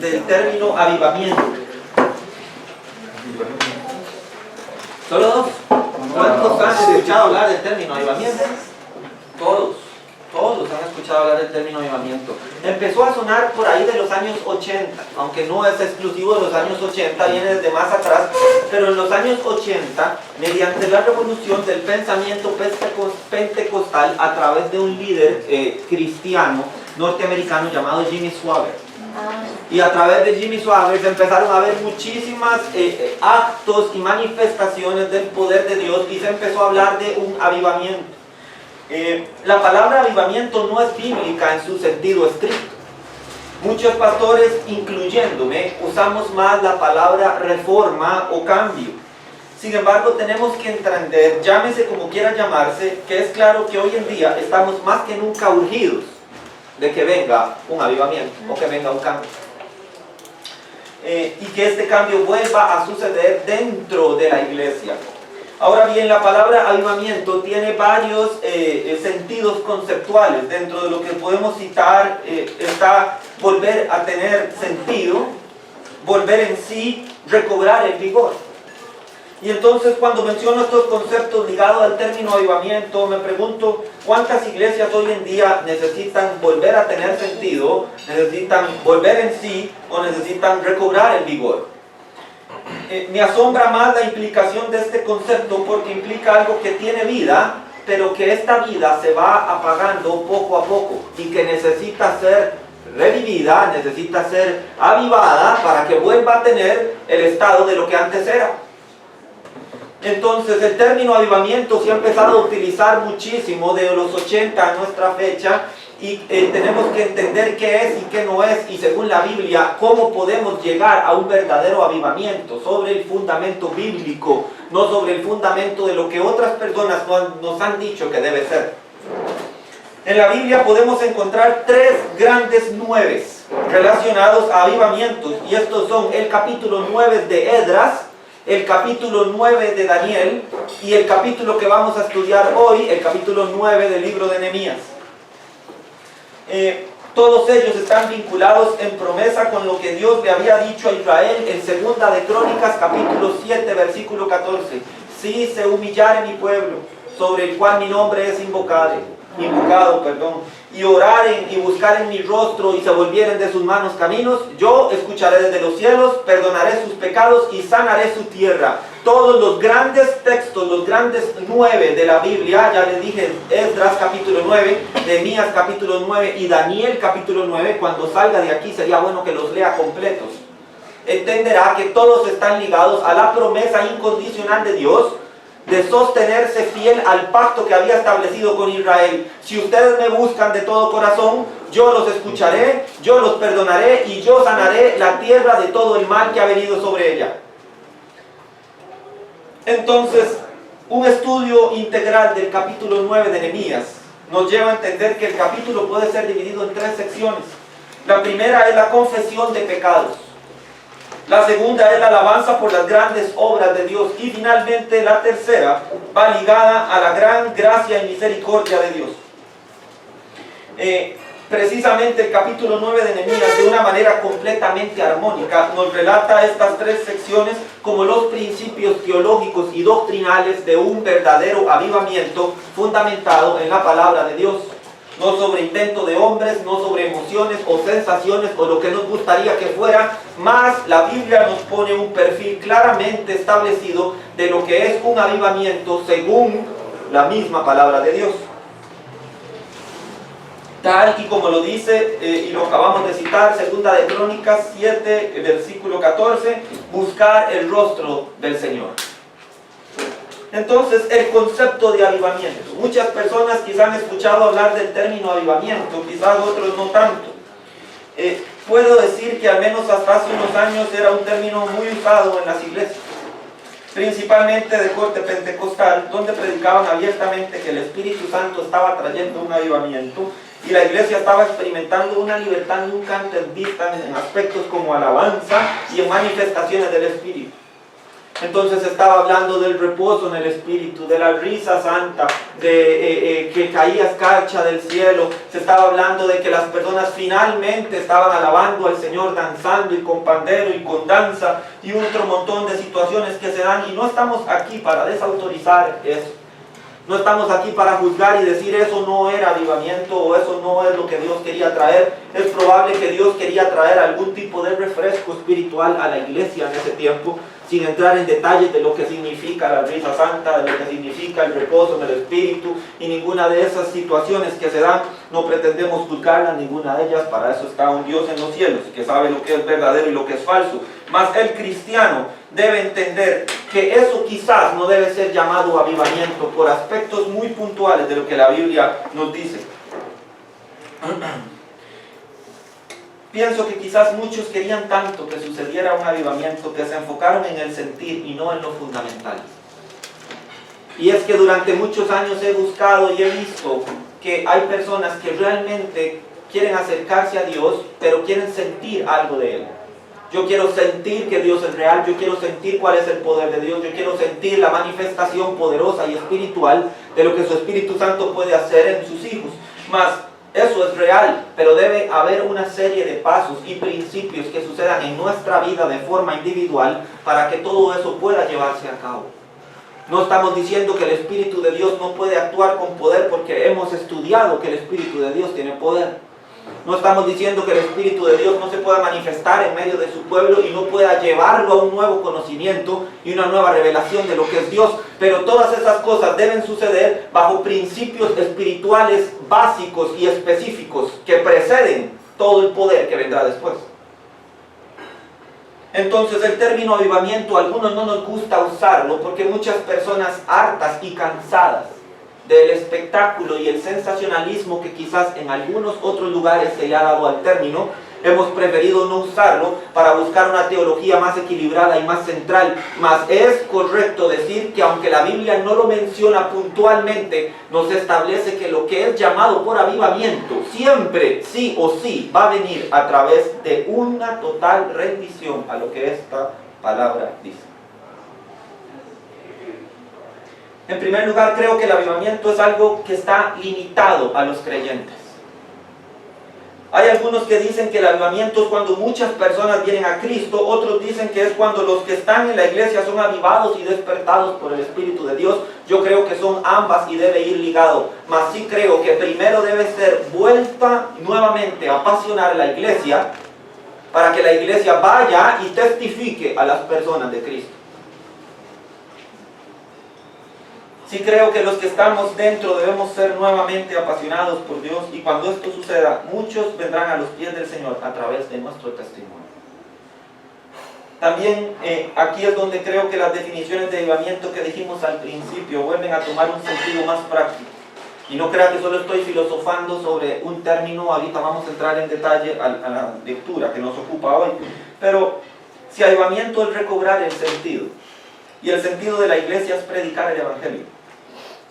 del término avivamiento? ¿Solo dos? ¿Cuántos han escuchado hablar del término avivamiento? Todos han escuchado hablar del término avivamiento. Empezó a sonar por ahí de los años 80, aunque no es exclusivo de los años 80, viene desde más atrás, pero en los años 80, mediante la revolución del pensamiento pentecostal a través de un líder cristiano norteamericano llamado Jimmy Swaggart. Y a través de Jimmy Swaggart se empezaron a ver muchísimas actos y manifestaciones del poder de Dios y se empezó a hablar de un avivamiento. La palabra avivamiento no es bíblica en su sentido estricto. Muchos pastores, incluyéndome, usamos más la palabra reforma o cambio. Sin embargo, tenemos que entender, llámese como quiera llamarse, que es claro que hoy en día estamos más que nunca urgidos de que venga un avivamiento o que venga un cambio. Y que este cambio vuelva a suceder dentro de la iglesia. Ahora bien, la palabra avivamiento tiene varios sentidos conceptuales. Dentro de lo que podemos citar está volver a tener sentido, volver en sí, recobrar el vigor. Y entonces cuando menciono estos conceptos ligados al término avivamiento, me pregunto cuántas iglesias hoy en día necesitan volver a tener sentido, necesitan volver en sí o necesitan recobrar el vigor. Me asombra más la implicación de este concepto porque implica algo que tiene vida, pero que esta vida se va apagando poco a poco y que necesita ser revivida, necesita ser avivada para que vuelva a tener el estado de lo que antes era. Entonces el término avivamiento se ha empezado a utilizar muchísimo de los 80 a nuestra fecha y tenemos que entender qué es y qué no es y según la Biblia cómo podemos llegar a un verdadero avivamiento sobre el fundamento bíblico, no sobre el fundamento de lo que otras personas nos han dicho que debe ser. En la Biblia podemos encontrar tres grandes nueves relacionados a avivamientos y estos son el capítulo 9 de Esdras, el capítulo 9 de Daniel y el capítulo que vamos a estudiar hoy, el capítulo 9 del libro de Nehemías. Todos ellos están vinculados en promesa con lo que Dios le había dicho a Israel en Segunda de Crónicas, capítulo 7, versículo 14. Si se humillare mi pueblo, sobre el cual mi nombre es invocado, y oraren y buscaren mi rostro y se volvieren de sus malos caminos, yo escucharé desde los cielos, perdonaré sus pecados y sanaré su tierra. Todos los grandes textos, los grandes 9 de la Biblia, ya les dije, Esdras capítulo 9, Nehemías capítulo 9 y Daniel capítulo 9, cuando salga de aquí sería bueno que los lea completos. Entenderá que todos están ligados a la promesa incondicional de Dios de sostenerse fiel al pacto que había establecido con Israel. Si ustedes me buscan de todo corazón, yo los escucharé, yo los perdonaré y yo sanaré la tierra de todo el mal que ha venido sobre ella. Entonces, un estudio integral del capítulo 9 de Nehemías nos lleva a entender que el capítulo puede ser dividido en tres secciones. La primera es la confesión de pecados. La segunda es la alabanza por las grandes obras de Dios. Y finalmente la tercera va ligada a la gran gracia y misericordia de Dios. Precisamente el capítulo 9 de Nehemías, de una manera completamente armónica, nos relata estas tres secciones como los principios teológicos y doctrinales de un verdadero avivamiento fundamentado en la palabra de Dios. No sobre invento de hombres, no sobre emociones o sensaciones o lo que nos gustaría que fuera, más la Biblia nos pone un perfil claramente establecido de lo que es un avivamiento según la misma palabra de Dios. Tal y como lo dice, y lo acabamos de citar, Segunda de Crónicas 7, versículo 14, buscar el rostro del Señor. Entonces, el concepto de avivamiento. Muchas personas quizás han escuchado hablar del término avivamiento, quizás otros no tanto. Puedo decir que al menos hasta hace unos años era un término muy usado en las iglesias, principalmente de corte pentecostal, donde predicaban abiertamente que el Espíritu Santo estaba trayendo un avivamiento y la iglesia estaba experimentando una libertad nunca antes vista en aspectos como alabanza y en manifestaciones del Espíritu. Entonces estaba hablando del reposo en el Espíritu, de la risa santa, de que caía escarcha del cielo. Se estaba hablando de que las personas finalmente estaban alabando al Señor, danzando y con pandero y con danza y otro montón de situaciones que se dan. Y no estamos aquí para desautorizar eso. No estamos aquí para juzgar y decir eso no era avivamiento o eso no es lo que Dios quería traer. Es probable que Dios quería traer algún tipo de refresco espiritual a la iglesia en ese tiempo, sin entrar en detalles de lo que significa la risa santa, de lo que significa el reposo en el Espíritu y ninguna de esas situaciones que se dan. No pretendemos juzgarlas, ninguna de ellas. Para eso está un Dios en los cielos que sabe lo que es verdadero y lo que es falso. Mas el cristiano debe entender que eso quizás no debe ser llamado avivamiento por aspectos muy puntuales de lo que la Biblia nos dice. Pienso que quizás muchos querían tanto que sucediera un avivamiento que se enfocaron en el sentir y no en lo fundamental. Y es que durante muchos años he buscado y he visto que hay personas que realmente quieren acercarse a Dios, pero quieren sentir algo de Él. Yo quiero sentir que Dios es real, yo quiero sentir cuál es el poder de Dios, yo quiero sentir la manifestación poderosa y espiritual de lo que su Espíritu Santo puede hacer en sus hijos. Mas eso es real, pero debe haber una serie de pasos y principios que sucedan en nuestra vida de forma individual para que todo eso pueda llevarse a cabo. No estamos diciendo que el Espíritu de Dios no puede actuar con poder porque hemos estudiado que el Espíritu de Dios tiene poder. No estamos diciendo que el Espíritu de Dios no se pueda manifestar en medio de su pueblo y no pueda llevarlo a un nuevo conocimiento y una nueva revelación de lo que es Dios. Pero todas esas cosas deben suceder bajo principios espirituales básicos y específicos que preceden todo el poder que vendrá después. Entonces el término avivamiento a algunos no nos gusta usarlo porque muchas personas hartas y cansadas del espectáculo y el sensacionalismo que quizás en algunos otros lugares se le ha dado al término, hemos preferido no usarlo para buscar una teología más equilibrada y más central. Mas es correcto decir que aunque la Biblia no lo menciona puntualmente, nos establece que lo que es llamado por avivamiento siempre, sí o sí, va a venir a través de una total rendición a lo que esta palabra dice. En primer lugar, creo que el avivamiento es algo que está limitado a los creyentes. Hay algunos que dicen que el avivamiento es cuando muchas personas vienen a Cristo, otros dicen que es cuando los que están en la iglesia son avivados y despertados por el Espíritu de Dios. Yo creo que son ambas y debe ir ligado. Mas sí creo que primero debe ser vuelta nuevamente a apasionar la iglesia para que la iglesia vaya y testifique a las personas de Cristo. Sí creo que los que estamos dentro debemos ser nuevamente apasionados por Dios y cuando esto suceda, muchos vendrán a los pies del Señor a través de nuestro testimonio. También aquí es donde creo que las definiciones de avivamiento que dijimos al principio vuelven a tomar un sentido más práctico. Y no crea que solo estoy filosofando sobre un término, ahorita vamos a entrar en detalle a la lectura que nos ocupa hoy. Pero si avivamiento es recobrar el sentido, y el sentido de la iglesia es predicar el Evangelio,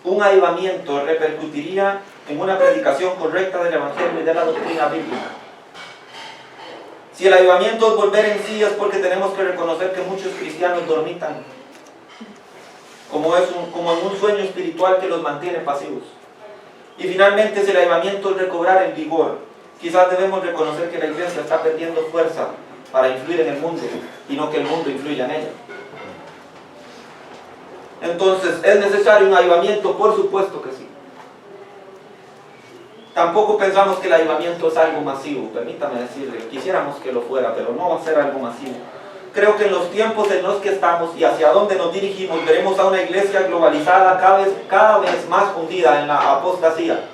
un avivamiento repercutiría en una predicación correcta del Evangelio y de la doctrina bíblica. Si el avivamiento es volver en sí, es porque tenemos que reconocer que muchos cristianos dormitan, como en un sueño espiritual que los mantiene pasivos. Y finalmente, si el avivamiento es recobrar el vigor, quizás debemos reconocer que la iglesia está perdiendo fuerza para influir en el mundo y no que el mundo influya en ella. Entonces, ¿es necesario un avivamiento? Por supuesto que sí. Tampoco pensamos que el avivamiento es algo masivo, permítame decirle, quisiéramos que lo fuera, pero no va a ser algo masivo. Creo que en los tiempos en los que estamos y hacia dónde nos dirigimos, veremos a una iglesia globalizada cada vez más hundida en la apostasía.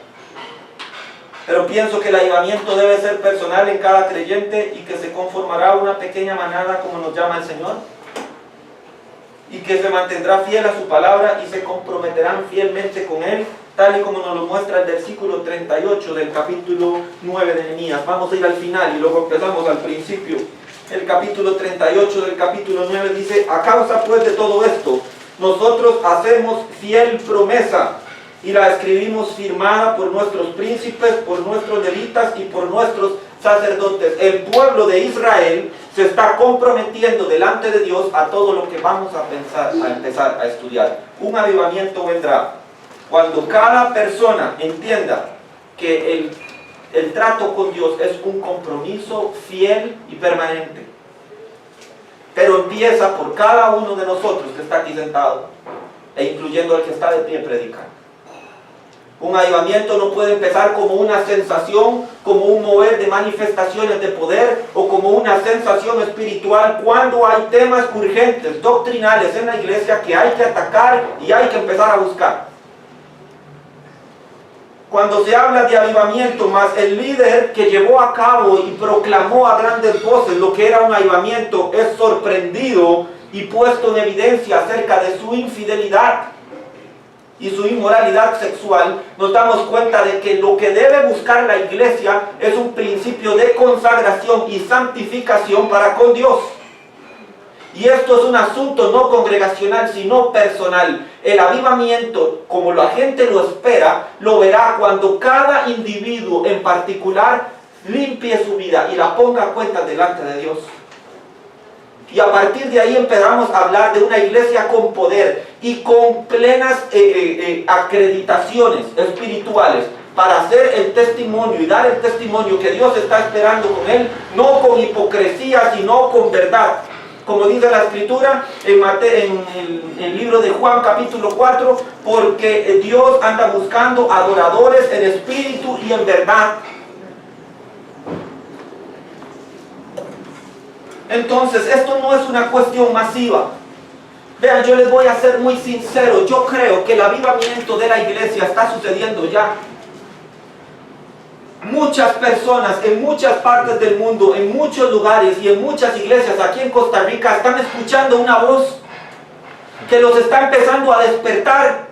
Pero pienso que el avivamiento debe ser personal en cada creyente y que se conformará a una pequeña manada como nos llama el Señor. Y que se mantendrá fiel a su palabra y se comprometerán fielmente con Él, tal y como nos lo muestra el versículo 38 del capítulo 9 de Nehemías. Vamos a ir al final y luego empezamos al principio. El capítulo 38 del capítulo 9 dice: a causa pues de todo esto, nosotros hacemos fiel promesa y la escribimos firmada por nuestros príncipes, por nuestros levitas y por nuestros sacerdotes. El pueblo de Israel se está comprometiendo delante de Dios a todo lo que vamos a empezar a estudiar. Un avivamiento vendrá cuando cada persona entienda que el trato con Dios es un compromiso fiel y permanente. Pero empieza por cada uno de nosotros que está aquí sentado, e incluyendo al que está de pie predicando. Un avivamiento no puede empezar como una sensación, como un mover de manifestaciones de poder o como una sensación espiritual cuando hay temas urgentes, doctrinales en la iglesia que hay que atacar y hay que empezar a buscar. Cuando se habla de avivamiento, más el líder que llevó a cabo y proclamó a grandes voces lo que era un avivamiento es sorprendido y puesto en evidencia acerca de su infidelidad y su inmoralidad sexual, nos damos cuenta de que lo que debe buscar la iglesia es un principio de consagración y santificación para con Dios. Y esto es un asunto no congregacional, sino personal. El avivamiento, como la gente lo espera, lo verá cuando cada individuo en particular limpie su vida y la ponga a cuenta delante de Dios. Y a partir de ahí empezamos a hablar de una iglesia con poder y con plenas acreditaciones espirituales para hacer el testimonio y dar el testimonio que Dios está esperando con él, no con hipocresía, sino con verdad. Como dice la Escritura en el libro de Juan capítulo 4, porque Dios anda buscando adoradores en espíritu y en verdad. Entonces, esto no es una cuestión masiva. Vean, yo les voy a ser muy sincero. Yo creo que el avivamiento de la iglesia está sucediendo ya. Muchas personas en muchas partes del mundo, en muchos lugares y en muchas iglesias aquí en Costa Rica están escuchando una voz que los está empezando a despertar.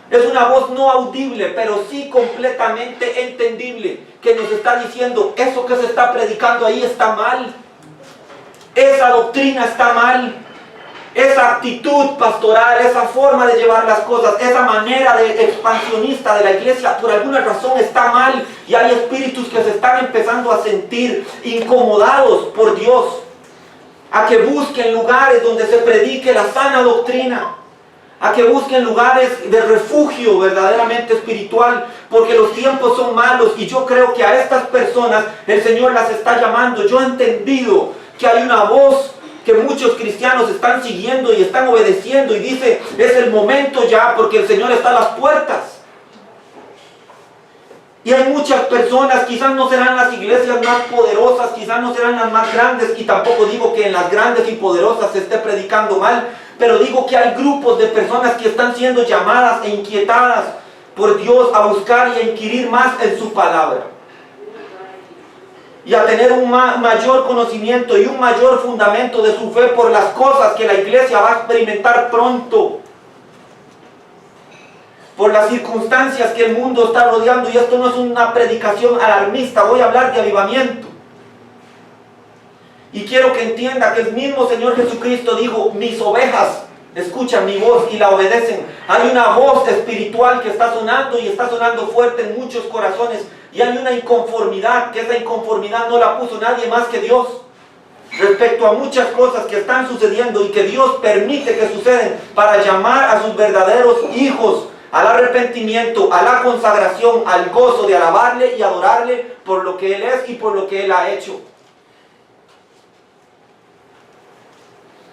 Es una voz no audible, pero sí completamente entendible, que nos está diciendo: eso que se está predicando ahí está mal. Esa doctrina está mal, esa actitud pastoral, esa forma de llevar las cosas, esa manera de expansionista de la iglesia, por alguna razón está mal. Y hay espíritus que se están empezando a sentir incomodados por Dios, a que busquen lugares donde se predique la sana doctrina, a que busquen lugares de refugio verdaderamente espiritual, porque los tiempos son malos. Y yo creo que a estas personas el Señor las está llamando. Yo he entendido que hay una voz que muchos cristianos están siguiendo y están obedeciendo, y dice: es el momento ya, porque el Señor está a las puertas. Y hay muchas personas, quizás no serán las iglesias más poderosas, quizás no serán las más grandes, y tampoco digo que en las grandes y poderosas se esté predicando mal, pero digo que hay grupos de personas que están siendo llamadas e inquietadas por Dios a buscar y a inquirir más en su palabra, y a tener un mayor conocimiento y un mayor fundamento de su fe por las cosas que la iglesia va a experimentar pronto, por las circunstancias que el mundo está rodeando. Y esto no es una predicación alarmista, voy a hablar de avivamiento. Y quiero que entienda que el mismo Señor Jesucristo dijo: mis ovejas escuchan mi voz y la obedecen. Hay una voz espiritual que está sonando, y está sonando fuerte en muchos corazones. Y hay una inconformidad, que esa inconformidad no la puso nadie más que Dios, respecto a muchas cosas que están sucediendo y que Dios permite que suceden para llamar a sus verdaderos hijos al arrepentimiento, a la consagración, al gozo de alabarle y adorarle por lo que Él es y por lo que Él ha hecho.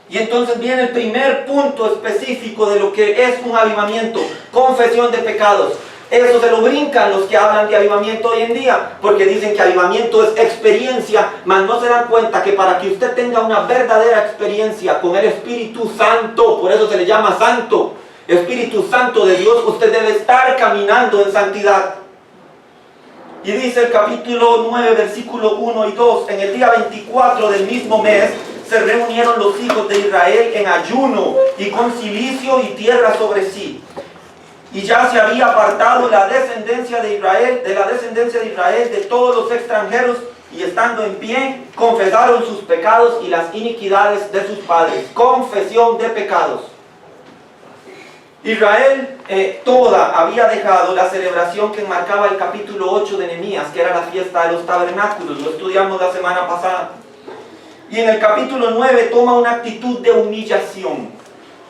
Y entonces viene el primer punto específico de lo que es un avivamiento: confesión de pecados. Eso se lo brincan los que hablan de avivamiento hoy en día, porque dicen que avivamiento es experiencia, mas no se dan cuenta que para que usted tenga una verdadera experiencia con el Espíritu Santo, por eso se le llama santo, Espíritu Santo de Dios, usted debe estar caminando en santidad. Y dice el capítulo 9, versículo 1 y 2: en el día 24 del mismo mes se reunieron los hijos de Israel en ayuno y con cilicio y tierra sobre sí. Y ya se había apartado la descendencia de Israel, de todos los extranjeros, y estando en pie, confesaron sus pecados y las iniquidades de sus padres. Confesión de pecados. Israel toda había dejado la celebración que enmarcaba el capítulo 8 de Nehemías, que era la fiesta de los tabernáculos. Lo estudiamos la semana pasada. Y en el capítulo 9 toma una actitud de humillación.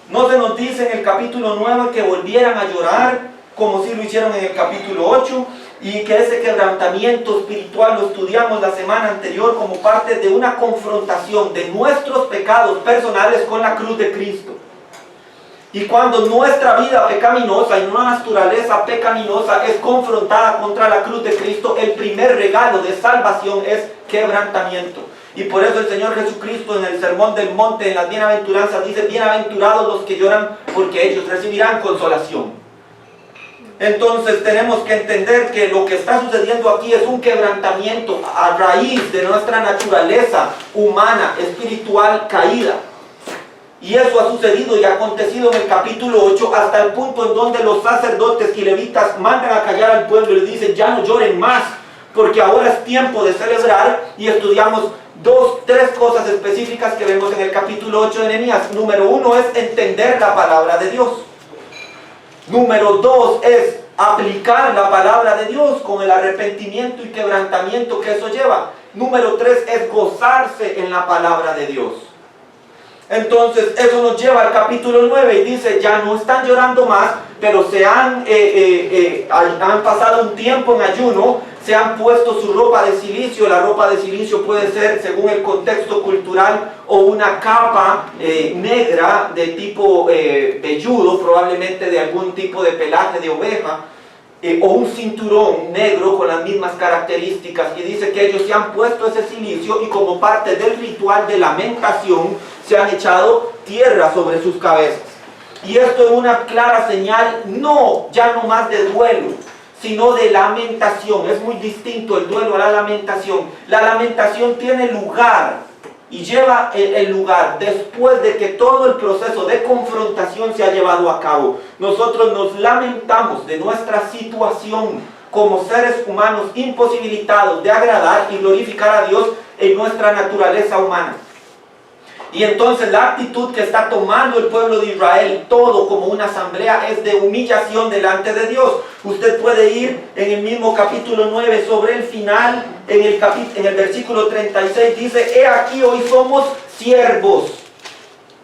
No se nos dice en el capítulo 9 que volvieran a llorar, como si lo hicieron en el capítulo 8, y que ese quebrantamiento espiritual lo estudiamos la semana anterior como parte de una confrontación de nuestros pecados personales con la cruz de Cristo. Y cuando nuestra vida pecaminosa y una naturaleza pecaminosa es confrontada contra la cruz de Cristo, el primer regalo de salvación es quebrantamiento. Y por eso el Señor Jesucristo en el Sermón del Monte, en las bienaventuranzas, dice: bienaventurados los que lloran, porque ellos recibirán consolación. Entonces tenemos que entender que lo que está sucediendo aquí es un quebrantamiento a raíz de nuestra naturaleza humana, espiritual, caída. Y eso ha sucedido y ha acontecido en el capítulo 8 hasta el punto en donde los sacerdotes y levitas mandan a callar al pueblo y les dicen: ya no lloren más, porque ahora es tiempo de celebrar. Y estudiamos tres cosas específicas que vemos en el capítulo 8 de Nehemías. Número 1 es entender la palabra de Dios. Número 2 es aplicar la palabra de Dios con el arrepentimiento y quebrantamiento que eso lleva. Número 3 es gozarse en la palabra de Dios. Entonces eso nos lleva al capítulo 9 y dice: ya no están llorando más, pero se han pasado un tiempo en ayuno, se han puesto su ropa de silicio. La ropa de silicio puede ser, según el contexto cultural, o una capa negra de tipo velludo, probablemente de algún tipo de pelaje de oveja, o un cinturón negro con las mismas características. Y dice que ellos se han puesto ese silicio y como parte del ritual de lamentación se han echado tierra sobre sus cabezas. Y esto es una clara señal, ya no más de duelo, sino de lamentación. Es muy distinto el duelo a la lamentación. La lamentación tiene lugar y lleva el lugar después de que todo el proceso de confrontación se ha llevado a cabo. Nosotros nos lamentamos de nuestra situación como seres humanos imposibilitados de agradar y glorificar a Dios en nuestra naturaleza humana. Y entonces la actitud que está tomando el pueblo de Israel, todo como una asamblea, es de humillación delante de Dios. Usted puede ir en el mismo capítulo 9, sobre el final, en el versículo 36, dice: he aquí, hoy somos siervos.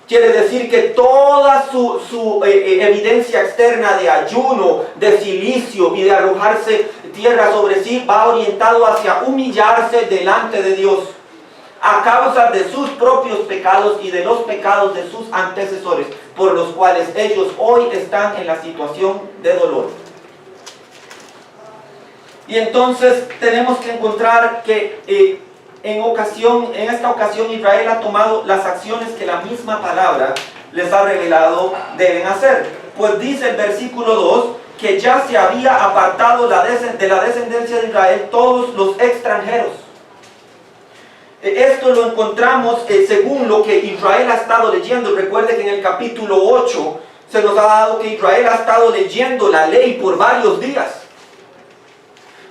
Quiere decir que toda su evidencia externa de ayuno, de silicio y de arrojarse tierra sobre sí, va orientado hacia humillarse delante de Dios, a causa de sus propios pecados y de los pecados de sus antecesores, por los cuales ellos hoy están en la situación de dolor. Y entonces tenemos que encontrar que en esta ocasión Israel ha tomado las acciones que la misma palabra les ha revelado deben hacer. Pues dice el versículo 2 que ya se había apartado de la descendencia de Israel todos los extranjeros. Esto lo encontramos según lo que Israel ha estado leyendo. Recuerde que en el capítulo 8 se nos ha dado que Israel ha estado leyendo la ley por varios días.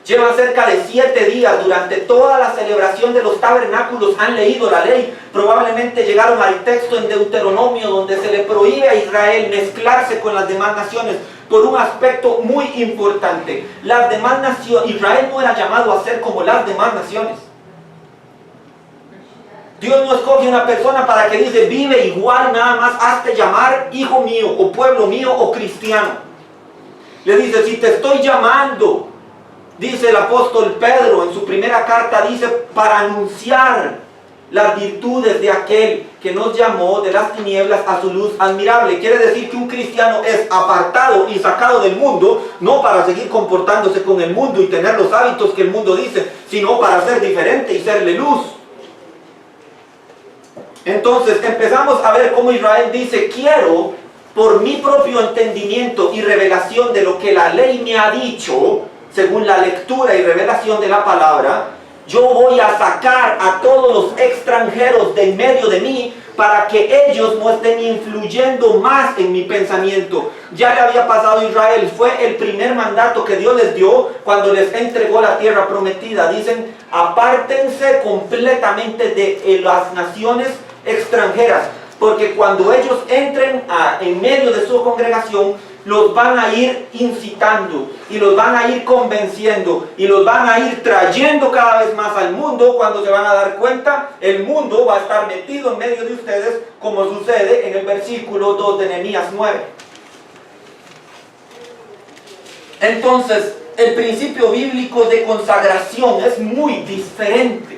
Llevan cerca de 7 días, durante toda la celebración de los tabernáculos han leído la ley. Probablemente llegaron al texto en Deuteronomio donde se le prohíbe a Israel mezclarse con las demás naciones por un aspecto muy importante. Las demás naciones, Israel no era llamado a ser como las demás naciones. Dios no escoge una persona para que dice: vive igual, nada más hazte llamar hijo mío, o pueblo mío, o cristiano. Le dice: si te estoy llamando, dice el apóstol Pedro en su primera carta, dice, para anunciar las virtudes de aquel que nos llamó de las tinieblas a su luz admirable. Quiere decir que un cristiano es apartado y sacado del mundo, no para seguir comportándose con el mundo y tener los hábitos que el mundo dice, sino para ser diferente y serle luz. Entonces empezamos a ver cómo Israel dice: quiero, por mi propio entendimiento y revelación de lo que la ley me ha dicho, según la lectura y revelación de la palabra, yo voy a sacar a todos los extranjeros de en medio de mí para que ellos no estén influyendo más en mi pensamiento. Ya le había pasado a Israel, fue el primer mandato que Dios les dio cuando les entregó la tierra prometida. Dicen: apártense completamente de las naciones extranjeras, porque cuando ellos entren en medio de su congregación, los van a ir incitando y los van a ir convenciendo y los van a ir trayendo cada vez más al mundo. Cuando se van a dar cuenta, el mundo va a estar metido en medio de ustedes, como sucede en el versículo 2 de Nehemías 9. Entonces, el principio bíblico de consagración es muy diferente.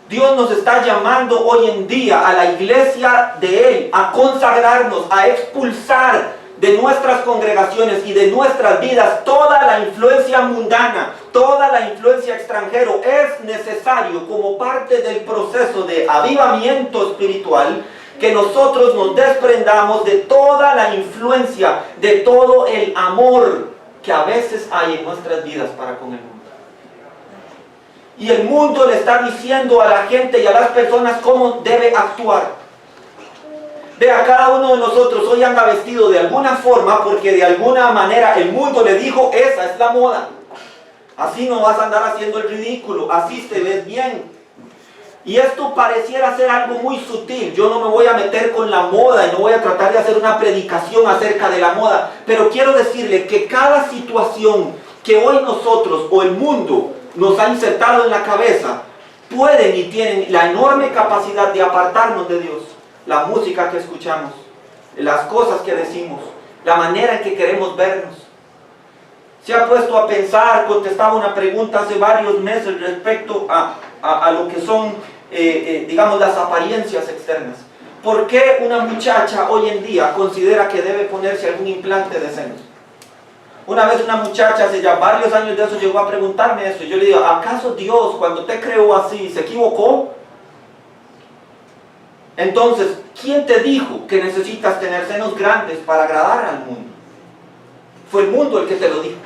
Dios nos está llamando hoy en día a la iglesia de Él a consagrarnos, a expulsar de nuestras congregaciones y de nuestras vidas toda la influencia mundana, toda la influencia extranjera. Es necesario, como parte del proceso de avivamiento espiritual, que nosotros nos desprendamos de toda la influencia, de todo el amor que a veces hay en nuestras vidas para con el mundo. Y el mundo le está diciendo a la gente y a las personas cómo debe actuar. Vea, cada uno de nosotros hoy anda vestido de alguna forma porque de alguna manera el mundo le dijo, esa es la moda. Así no vas a andar haciendo el ridículo, así te ves bien. Y esto pareciera ser algo muy sutil. Yo no me voy a meter con la moda y no voy a tratar de hacer una predicación acerca de la moda. Pero quiero decirle que cada situación que hoy nosotros o el mundo nos ha insertado en la cabeza, pueden y tienen la enorme capacidad de apartarnos de Dios. La música que escuchamos, las cosas que decimos, la manera en que queremos vernos. Se ha puesto a pensar, contestaba una pregunta hace varios meses respecto a lo que son, digamos, las apariencias externas. ¿Por qué una muchacha hoy en día considera que debe ponerse algún implante de senos? Una vez una muchacha, hace ya varios años de eso, llegó a preguntarme eso. Y yo le digo, ¿acaso Dios, cuando te creó así, se equivocó? Entonces, ¿quién te dijo que necesitas tener senos grandes para agradar al mundo? Fue el mundo el que te lo dijo.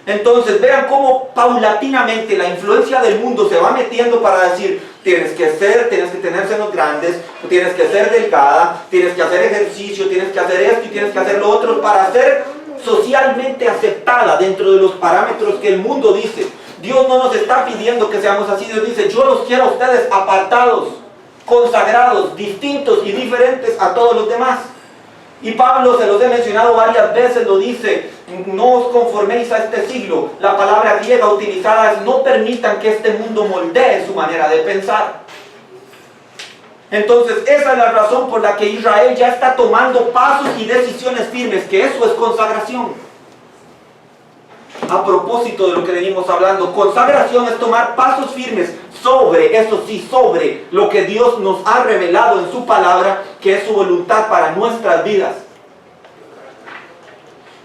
Entonces, vean cómo paulatinamente la influencia del mundo se va metiendo para decir, tienes que tener senos grandes, tienes que ser delgada, tienes que hacer ejercicio, tienes que hacer esto y tienes que hacer lo otro para ser socialmente aceptada dentro de los parámetros que el mundo dice. Dios no nos está pidiendo que seamos así. Dios dice, yo los quiero a ustedes apartados, consagrados, distintos y diferentes a todos los demás. Y Pablo, se los he mencionado varias veces, lo dice, no os conforméis a este siglo. La palabra griega utilizada es, no permitan que este mundo moldee su manera de pensar. Entonces, esa es la razón por la que Israel ya está tomando pasos y decisiones firmes, que eso es consagración. A propósito de lo que venimos hablando, consagración es tomar pasos firmes sobre, eso sí, sobre lo que Dios nos ha revelado en su palabra, que es su voluntad para nuestras vidas.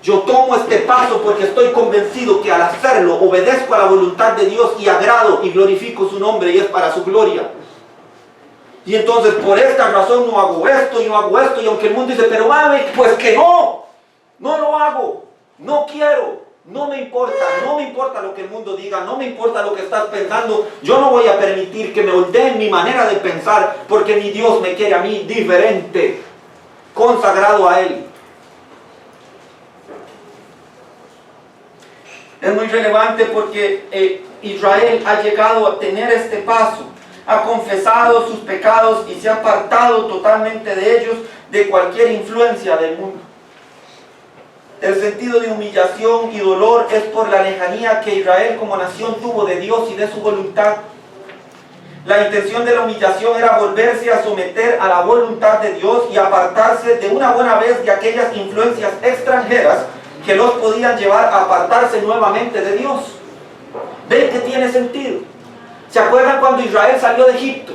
Yo tomo este paso porque estoy convencido que al hacerlo obedezco a la voluntad de Dios y agrado y glorifico su nombre y es para su gloria. Y entonces por esta razón no hago esto y no hago esto, y aunque el mundo dice, pero mami, pues que no lo hago, no quiero, no me importa lo que el mundo diga, no me importa lo que estás pensando, yo no voy a permitir que me moldeen mi manera de pensar, porque mi Dios me quiere a mí diferente, consagrado a Él. Es muy relevante porque Israel ha llegado a tener este paso. Ha confesado sus pecados y se ha apartado totalmente de ellos, de cualquier influencia del mundo. El sentido de humillación y dolor es por la lejanía que Israel como nación tuvo de Dios y de su voluntad. La intención de la humillación era volverse a someter a la voluntad de Dios y apartarse de una buena vez de aquellas influencias extranjeras que los podían llevar a apartarse nuevamente de Dios. ¿Ven que tiene sentido? ¿Se acuerdan cuando Israel salió de Egipto?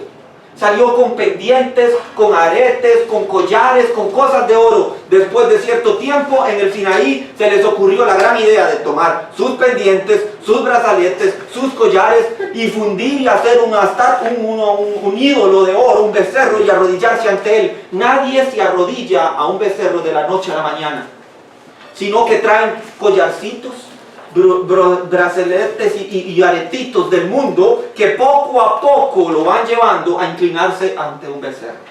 Salió con pendientes, con aretes, con collares, con cosas de oro. Después de cierto tiempo, en el Sinaí, se les ocurrió la gran idea de tomar sus pendientes, sus brazaletes, sus collares y fundir y hacer un ídolo de oro, un becerro, y arrodillarse ante él. Nadie se arrodilla a un becerro de la noche a la mañana, sino que traen collarcitos, brazaletes y aretitos del mundo que poco a poco lo van llevando a inclinarse ante un becerro.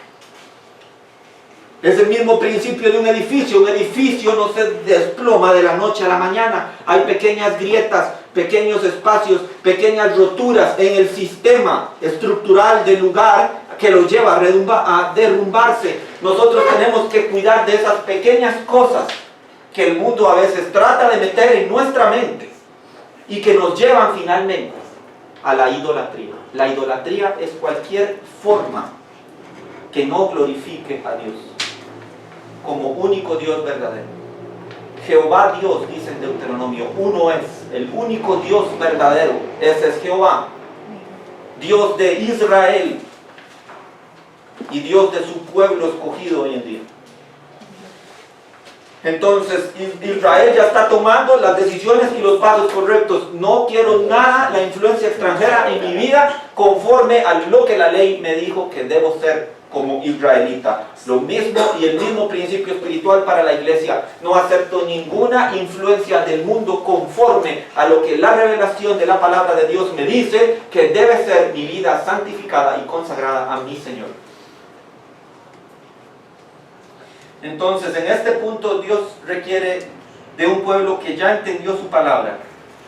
Es el mismo principio de un edificio. Un edificio no se desploma de la noche a la mañana. Hay pequeñas grietas, pequeños espacios, pequeñas roturas en el sistema estructural del lugar que lo lleva a derrumbarse. Nosotros tenemos que cuidar de esas pequeñas cosas que el mundo a veces trata de meter en nuestra mente y que nos llevan finalmente a la idolatría. La idolatría es cualquier forma que no glorifique a Dios como único Dios verdadero. Jehová Dios, dice en Deuteronomio, uno es, el único Dios verdadero, ese es Jehová, Dios de Israel y Dios de su pueblo escogido hoy en día. Entonces Israel ya está tomando las decisiones y los pasos correctos. No quiero nada, la influencia extranjera en mi vida, conforme a lo que la ley me dijo que debo ser como israelita. Lo mismo y el mismo principio espiritual para la iglesia. No acepto ninguna influencia del mundo conforme a lo que la revelación de la palabra de Dios me dice que debe ser mi vida santificada y consagrada a mi Señor. Entonces, en este punto Dios requiere de un pueblo que ya entendió su palabra,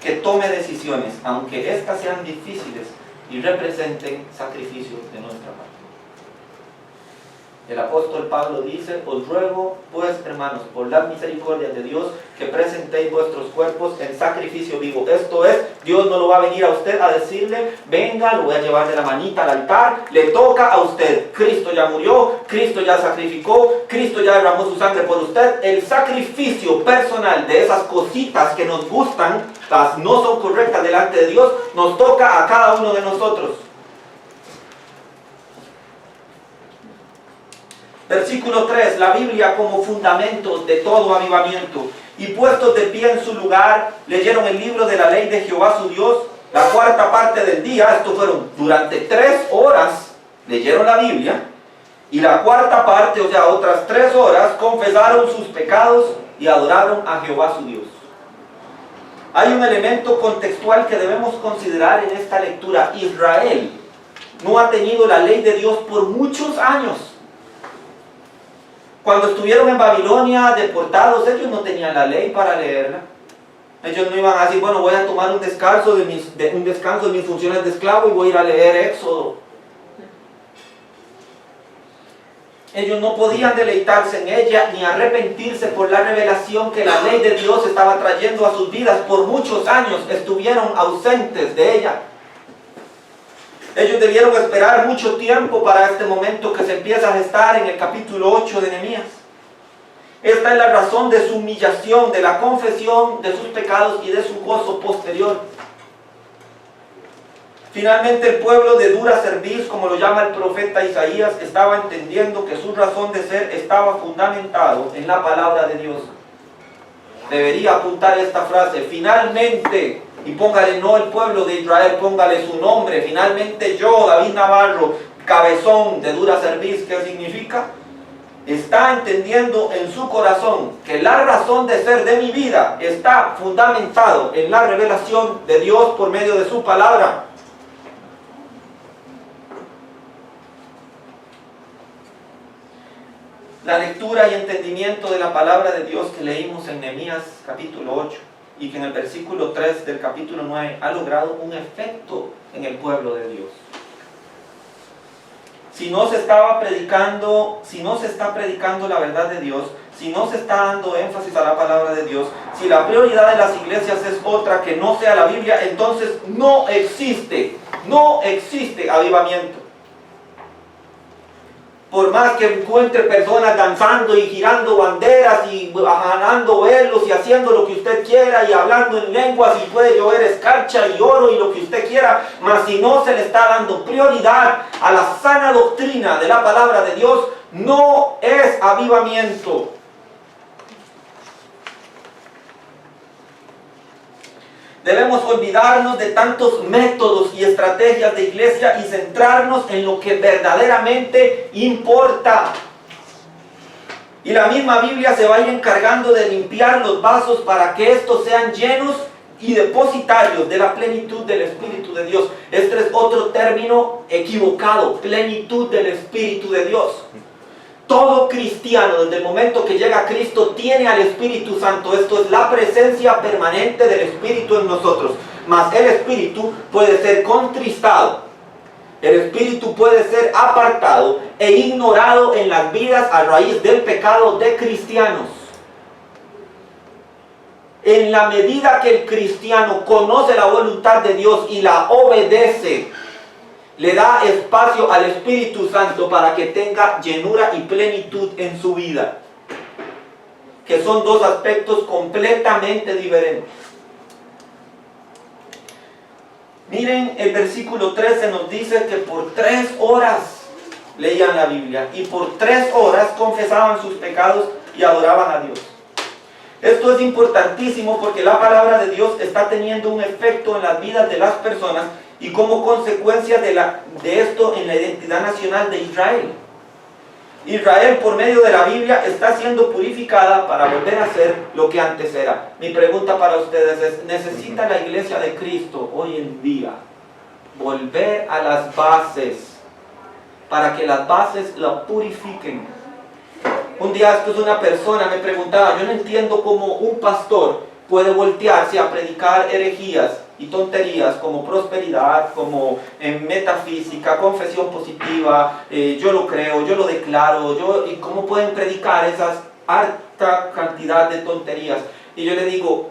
que tome decisiones, aunque éstas sean difíciles y representen sacrificios de nuestra parte. El apóstol Pablo dice: os ruego pues, hermanos, por las misericordias de Dios, que presentéis vuestros cuerpos en sacrificio vivo. Esto es, Dios no lo va a venir a usted a decirle: venga, lo voy a llevar de la manita al altar. Le toca a usted. Cristo ya murió, Cristo ya sacrificó, Cristo ya derramó su sangre por usted. El sacrificio personal de esas cositas que nos gustan, las no son correctas delante de Dios, nos toca a cada uno de nosotros. Versículo 3, la Biblia como fundamento de todo avivamiento. Y puestos de pie en su lugar, leyeron el libro de la ley de Jehová su Dios, la cuarta parte del día. Esto fueron durante 3 horas, leyeron la Biblia, y la cuarta parte, o sea, otras 3 horas, confesaron sus pecados y adoraron a Jehová su Dios. Hay un elemento contextual que debemos considerar en esta lectura. Israel no ha tenido la ley de Dios por muchos años. Cuando estuvieron en Babilonia deportados, ellos no tenían la ley para leerla. Ellos no iban a decir: bueno, voy a tomar un descanso de mis funciones de esclavo y voy a ir a leer Éxodo. Ellos no podían deleitarse en ella ni arrepentirse por la revelación que la ley de Dios estaba trayendo a sus vidas. Por muchos años estuvieron ausentes de ella. Ellos debieron esperar mucho tiempo para este momento que se empieza a gestar en el capítulo 8 de Nehemías. Esta es la razón de su humillación, de la confesión de sus pecados y de su gozo posterior. Finalmente, el pueblo de dura cerviz, como lo llama el profeta Isaías, estaba entendiendo que su razón de ser estaba fundamentado en la palabra de Dios. Debería apuntar esta frase: finalmente. Y póngale no el pueblo de Israel, póngale su nombre. Finalmente yo, David Navarro, cabezón de dura cerviz, ¿qué significa? Está entendiendo en su corazón que la razón de ser de mi vida está fundamentado en la revelación de Dios por medio de su palabra. La lectura y entendimiento de la palabra de Dios que leímos en Nehemías capítulo 8 y que en el versículo 3 del capítulo 9 ha logrado un efecto en el pueblo de Dios. Si no se está predicando la verdad de Dios, si no se está dando énfasis a la palabra de Dios, si la prioridad de las iglesias es otra que no sea la Biblia, entonces no existe avivamiento. Por más que encuentre personas danzando y girando banderas y ganando velos y haciendo lo que usted quiera y hablando en lenguas y puede llover escarcha y oro y lo que usted quiera, mas si no se le está dando prioridad a la sana doctrina de la palabra de Dios, no es avivamiento. Debemos olvidarnos de tantos métodos y estrategias de iglesia y centrarnos en lo que verdaderamente importa. Y la misma Biblia se va a ir encargando de limpiar los vasos para que estos sean llenos y depositarios de la plenitud del Espíritu de Dios. Este es otro término equivocado: plenitud del Espíritu de Dios. Todo cristiano, desde el momento que llega a Cristo, tiene al Espíritu Santo. Esto es la presencia permanente del Espíritu en nosotros. Mas el Espíritu puede ser contristado. El Espíritu puede ser apartado. e ignorado en las vidas a raíz del pecado de cristianos. En la medida que el cristiano conoce la voluntad de Dios y la obedece, le da espacio al Espíritu Santo para que tenga llenura y plenitud en su vida, que son dos aspectos completamente diferentes. Miren, el versículo 13 nos dice que por 3 horas leían la Biblia y por 3 horas confesaban sus pecados y adoraban a Dios. Esto es importantísimo porque la palabra de Dios está teniendo un efecto en las vidas de las personas y como consecuencia de esto en la identidad nacional de Israel. Israel, por medio de la Biblia, está siendo purificada para volver a ser lo que antes era. Mi pregunta para ustedes es, ¿necesita la iglesia de Cristo hoy en día volver a las bases para que las bases la purifiquen? Un día después una persona me preguntaba, yo no entiendo cómo un pastor puede voltearse a predicar herejías y tonterías como prosperidad, como metafísica, confesión positiva, yo lo creo, yo lo declaro, y cómo pueden predicar esas harta cantidad de tonterías. Y yo le digo,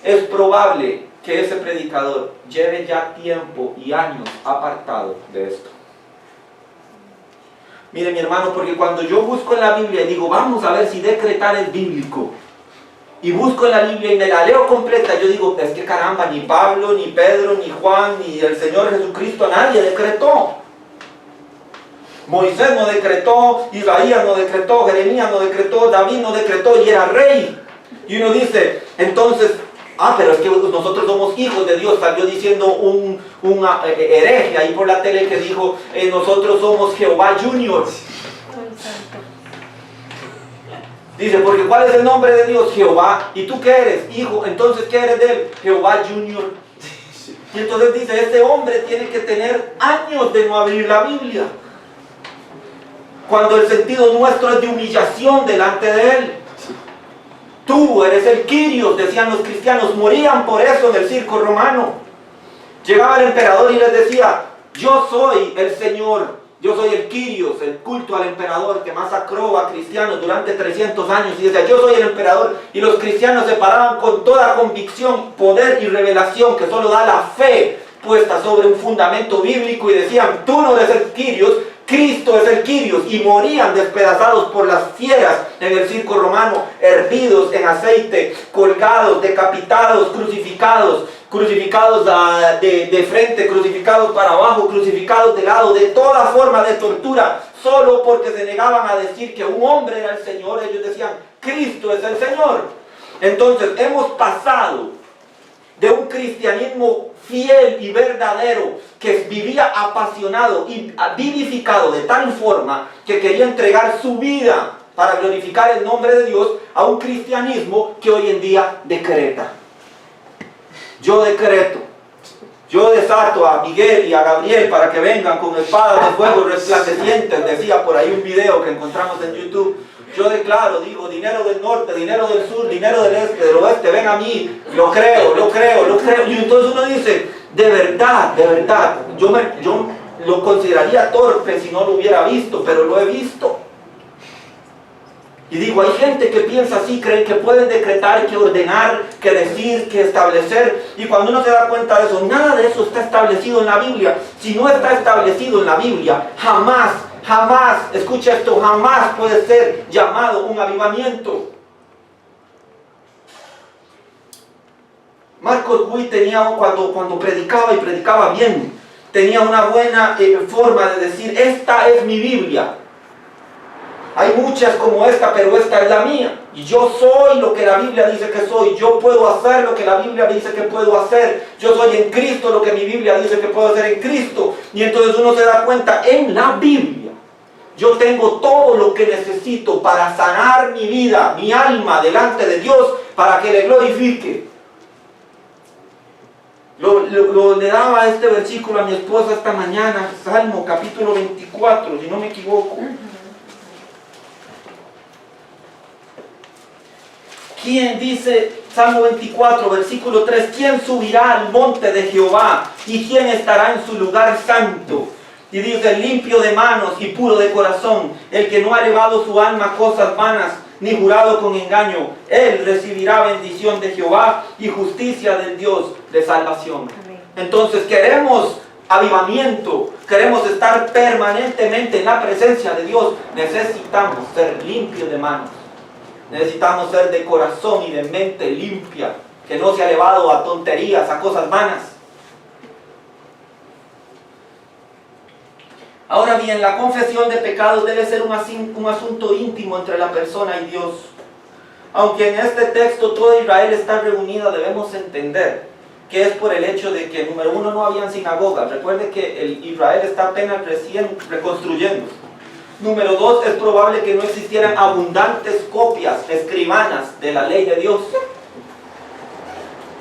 es probable que ese predicador lleve ya tiempo y años apartado de esto. Mire mi hermano, porque cuando yo busco en la Biblia y digo, vamos a ver si decretar es bíblico, y busco en la Biblia y me la leo completa, yo digo, es que caramba, ni Pablo, ni Pedro, ni Juan, ni el Señor Jesucristo, nadie decretó. Moisés no decretó, Isaías no decretó, Jeremías no decretó, David no decretó y era rey. Y uno dice, entonces, pero es que nosotros somos hijos de Dios. Salió diciendo un hereje ahí por la tele que dijo, nosotros somos Jehová Junior. Dice, porque ¿cuál es el nombre de Dios? Jehová. ¿Y tú qué eres? Hijo. Entonces, ¿qué eres de él? Jehová Junior. Y entonces dice, este hombre tiene que tener años de no abrir la Biblia, cuando el sentido nuestro es de humillación delante de él. Tú eres el Kyrios, decían los cristianos, morían por eso en el circo romano. Llegaba el emperador y les decía, yo soy el Señor, yo soy el Kyrios, el culto al emperador que masacró a cristianos durante 300 años. Y decía, yo soy el emperador. Y los cristianos se paraban con toda convicción, poder y revelación que solo da la fe puesta sobre un fundamento bíblico y decían, tú no eres el Kyrios, Cristo es el Kyrios, y morían despedazados por las fieras en el circo romano, hervidos en aceite, colgados, decapitados, crucificados de frente, crucificados para abajo, crucificados de lado, de toda forma de tortura, solo porque se negaban a decir que un hombre era el Señor. Ellos decían, Cristo es el Señor. Entonces hemos pasado de un cristianismo fiel y verdadero, que vivía apasionado y vivificado de tal forma que quería entregar su vida para glorificar el nombre de Dios, a un cristianismo que hoy en día decreta. Yo decreto, yo desato a Miguel y a Gabriel para que vengan con espadas de fuego resplandecientes, decía por ahí un video que encontramos en YouTube. Yo declaro, digo, dinero del norte, dinero del sur, dinero del este, del oeste, ven a mí, lo creo. Y entonces uno dice, de verdad, yo lo consideraría torpe si no lo hubiera visto, pero lo he visto. Y digo, hay gente que piensa así, creen que pueden decretar, que ordenar, que decir, que establecer. Y cuando uno se da cuenta de eso, nada de eso está establecido en la Biblia. Si no está establecido en la Biblia, jamás, escucha esto, jamás puede ser llamado un avivamiento. Marcos Witt tenía, cuando predicaba y predicaba bien, tenía una buena forma de decir, esta es mi Biblia. Hay muchas como esta, pero esta es la mía. Y yo soy lo que la Biblia dice que soy. Yo puedo hacer lo que la Biblia dice que puedo hacer. Yo soy en Cristo lo que mi Biblia dice que puedo hacer en Cristo. Y entonces uno se da cuenta, en la Biblia, yo tengo todo lo que necesito para sanar mi vida, mi alma delante de Dios, para que le glorifique. Le daba este versículo a mi esposa esta mañana, Salmo capítulo 24, si no me equivoco. ¿Quién dice, Salmo 24, versículo 3, quién subirá al monte de Jehová y quién estará en su lugar santo? Y dice, limpio de manos y puro de corazón, el que no ha elevado su alma a cosas vanas, ni jurado con engaño, él recibirá bendición de Jehová y justicia del Dios de salvación. Amén. Entonces queremos avivamiento, queremos estar permanentemente en la presencia de Dios, necesitamos ser limpios de manos, necesitamos ser de corazón y de mente limpia, que no se ha elevado a tonterías, a cosas vanas. Ahora bien, la confesión de pecados debe ser un asunto íntimo entre la persona y Dios. Aunque en este texto toda Israel está reunida, debemos entender que es por el hecho de que, número uno, no habían sinagogas. Recuerde que Israel está apenas recién reconstruyéndose. Número dos, es probable que no existieran abundantes copias escribanas de la ley de Dios.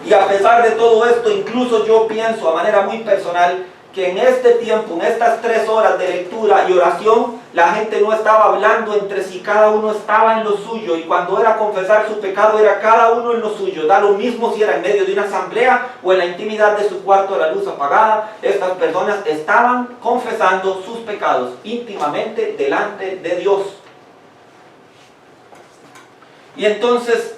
Y a pesar de todo esto, incluso yo pienso a manera muy personal que en este tiempo, en estas 3 horas de lectura y oración, la gente no estaba hablando entre sí, cada uno estaba en lo suyo, y cuando era confesar su pecado era cada uno en lo suyo. Da lo mismo si era en medio de una asamblea o en la intimidad de su cuarto a la luz apagada. Estas personas estaban confesando sus pecados íntimamente delante de Dios. Y entonces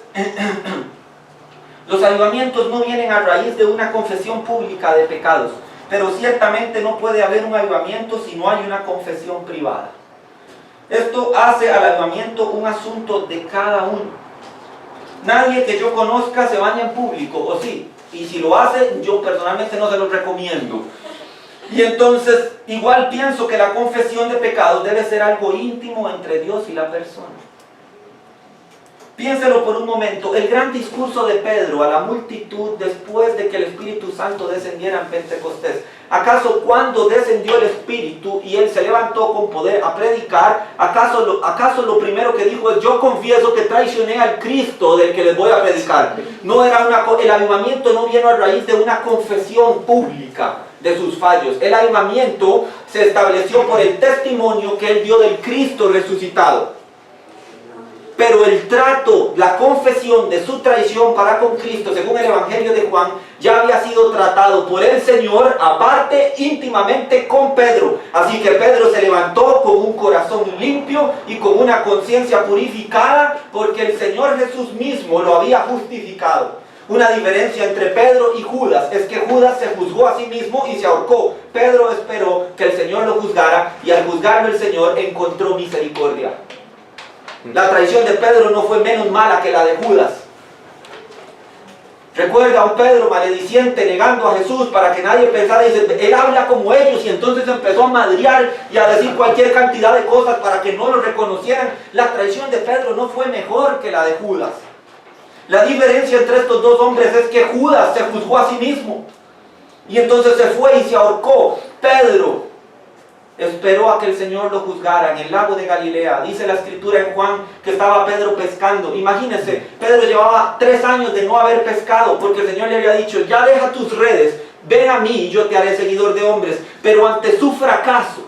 los avivamientos no vienen a raíz de una confesión pública de pecados, pero ciertamente no puede haber un avivamiento si no hay una confesión privada. Esto hace al avivamiento un asunto de cada uno. Nadie que yo conozca se baña en público, o sí, y si lo hace, yo personalmente no se lo recomiendo. Y entonces, igual pienso que la confesión de pecados debe ser algo íntimo entre Dios y la persona. Piénselo por un momento, el gran discurso de Pedro a la multitud después de que el Espíritu Santo descendiera en Pentecostés. ¿Acaso cuando descendió el Espíritu y él se levantó con poder a predicar, acaso lo primero que dijo es: yo confieso que traicioné al Cristo del que les voy a predicar? No era el avivamiento no vino a raíz de una confesión pública de sus fallos. El avivamiento se estableció por el testimonio que él dio del Cristo resucitado. Pero el trato, la confesión de su traición para con Cristo, según el Evangelio de Juan, ya había sido tratado por el Señor, aparte, íntimamente con Pedro. Así que Pedro se levantó con un corazón limpio y con una conciencia purificada, porque el Señor Jesús mismo lo había justificado. Una diferencia entre Pedro y Judas es que Judas se juzgó a sí mismo y se ahorcó. Pedro esperó que el Señor lo juzgara, y al juzgarlo el Señor encontró misericordia. La traición de Pedro no fue menos mala que la de Judas. Recuerda a un Pedro malediciente negando a Jesús para que nadie pensara, dice, él habla como ellos, y entonces empezó a madrear y a decir cualquier cantidad de cosas para que no lo reconocieran. La traición de Pedro no fue mejor que la de Judas. La diferencia entre estos dos hombres es que Judas se juzgó a sí mismo y entonces se fue y se ahorcó. Pedro esperó a que el Señor lo juzgara en el lago de Galilea. Dice la escritura en Juan que estaba Pedro pescando. Imagínense, Pedro llevaba 3 años de no haber pescado, porque el Señor le había dicho: ya deja tus redes, ven a mí y yo te haré seguidor de hombres. Pero ante su fracaso,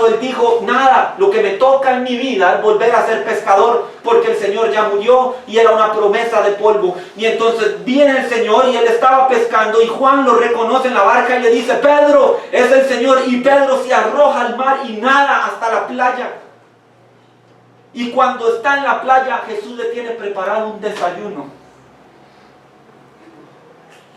él dijo: nada, lo que me toca en mi vida es volver a ser pescador, porque el Señor ya murió y era una promesa de polvo. Y entonces viene el Señor y él estaba pescando, y Juan lo reconoce en la barca y le dice: Pedro, es el Señor. Y Pedro se arroja al mar y nada hasta la playa. Y cuando está en la playa, Jesús le tiene preparado un desayuno.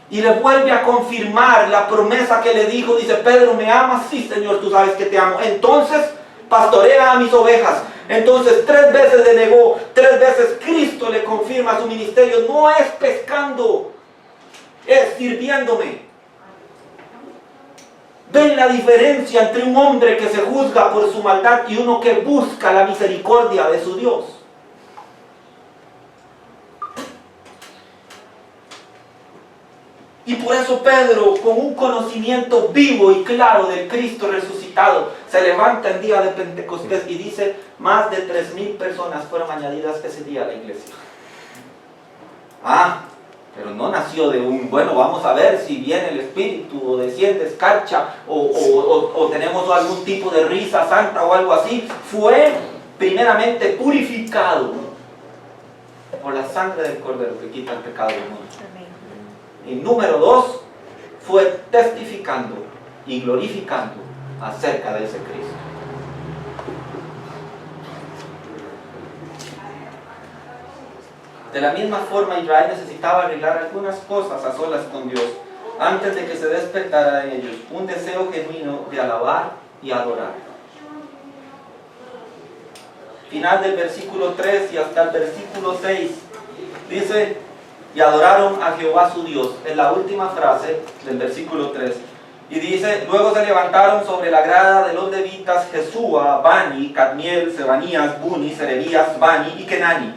Y le vuelve a confirmar la promesa que le dijo. Dice: Pedro, ¿me amas? Sí, Señor, tú sabes que te amo. Entonces, pastorea a mis ovejas. Entonces 3 veces le negó. 3 veces Cristo le confirma su ministerio. No es pescando, es sirviéndome. ¿Ven la diferencia entre un hombre que se juzga por su maldad y uno que busca la misericordia de su Dios? Y por eso Pedro, con un conocimiento vivo y claro del Cristo resucitado, se levanta el día de Pentecostés y dice: más de 3,000 personas fueron añadidas ese día a la iglesia. Pero no nació de un, bueno, vamos a ver si viene el Espíritu, o desciende escarcha, o tenemos algún tipo de risa santa o algo así. Fue primeramente purificado por la sangre del Cordero que quita el pecado del mundo. Y número 2, fue testificando y glorificando acerca de ese Cristo. De la misma forma, Israel necesitaba arreglar algunas cosas a solas con Dios antes de que se despertara en ellos un deseo genuino de alabar y adorar. Final del versículo 3 y hasta el versículo 6 dice: y adoraron a Jehová su Dios. Es la última frase del versículo 3. Y dice: luego se levantaron sobre la grada de los levitas Jesúa, Bani, Cadmiel, Sebanías, Buni, Serebías, Bani y Kenani.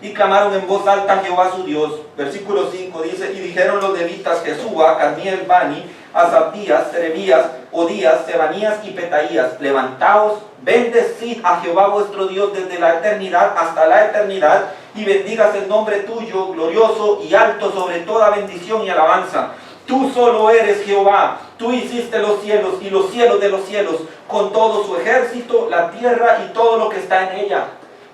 Y clamaron en voz alta a Jehová su Dios. Versículo 5 dice: y dijeron los levitas Jesúa, Cadmiel, Bani, Asabdías, Serebías, Odías, Sebanías y Petaías: levantaos, bendecid a Jehová vuestro Dios desde la eternidad hasta la eternidad, y bendigas el nombre tuyo, glorioso y alto sobre toda bendición y alabanza. Tú solo eres Jehová, tú hiciste los cielos y los cielos de los cielos, con todo su ejército, la tierra y todo lo que está en ella,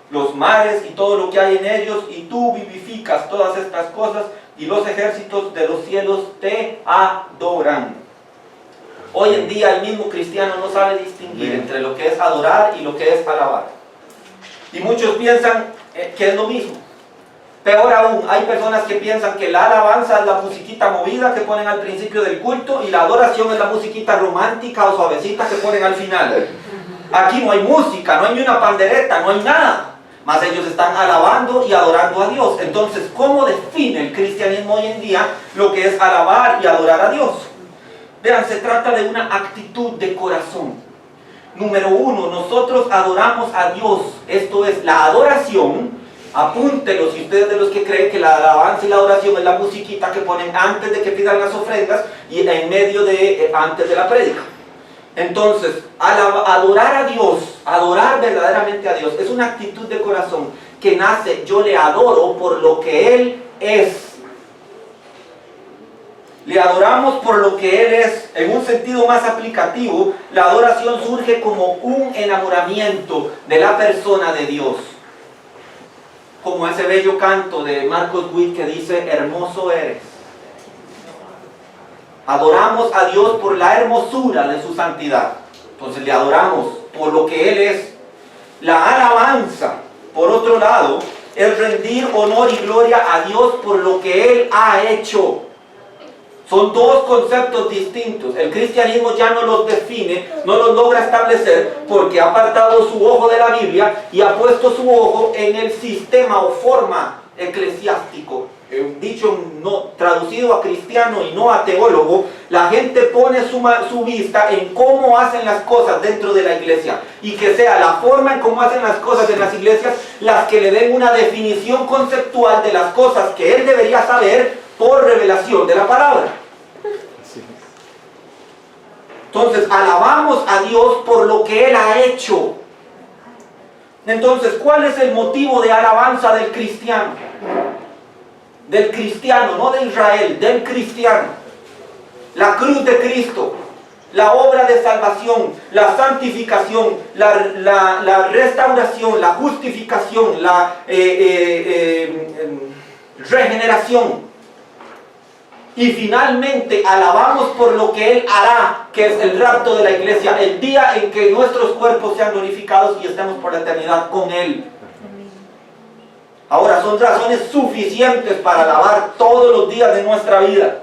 los mares y todo lo que hay en ellos, y tú vivificas todas estas cosas, y los ejércitos de los cielos te adoran. Hoy en día el mismo cristiano no sabe distinguir entre lo que es adorar y lo que es alabar. Y muchos piensan que es lo mismo. Peor aún, hay personas que piensan que la alabanza es la musiquita movida que ponen al principio del culto, y la adoración es la musiquita romántica o suavecita que ponen al final. Aquí no hay música, no hay ni una pandereta, no hay nada. Mas ellos están alabando y adorando a Dios. Entonces, ¿cómo define el cristianismo hoy en día lo que es alabar y adorar a Dios? Vean, se trata de una actitud de corazón. Número uno, nosotros adoramos a Dios. Esto es la adoración. Apúntelo si ustedes de los que creen que la alabanza y la adoración es la musiquita que ponen antes de que pidan las ofrendas y en medio de, antes de la prédica. Entonces, adorar a Dios, adorar verdaderamente a Dios, es una actitud de corazón que nace: yo le adoro por lo que Él es. Le adoramos por lo que Él es. En un sentido más aplicativo, la adoración surge como un enamoramiento de la persona de Dios. Como ese bello canto de Marcos Witt que dice: hermoso eres. Adoramos a Dios por la hermosura de su santidad. Entonces le adoramos por lo que Él es. La alabanza, por otro lado, es rendir honor y gloria a Dios por lo que Él ha hecho. Son dos conceptos distintos. El cristianismo ya no los define, no los logra establecer, porque ha apartado su ojo de la Biblia y ha puesto su ojo en el sistema o forma eclesiástico. Dicho no, traducido a cristiano y no a teólogo, la gente pone su vista en cómo hacen las cosas dentro de la iglesia, y que sea la forma en cómo hacen las cosas en las iglesias las que le den una definición conceptual de las cosas que él debería saber por revelación de la palabra. Entonces, alabamos a Dios por lo que Él ha hecho. Entonces, ¿cuál es el motivo de alabanza del cristiano? Del cristiano, no de Israel, del cristiano. La cruz de Cristo, la obra de salvación, la santificación, la restauración, la justificación, la regeneración. Y finalmente alabamos por lo que Él hará, que es el rapto de la iglesia, el día en que nuestros cuerpos sean glorificados y estemos por la eternidad con Él. Ahora, son razones suficientes para alabar todos los días de nuestra vida.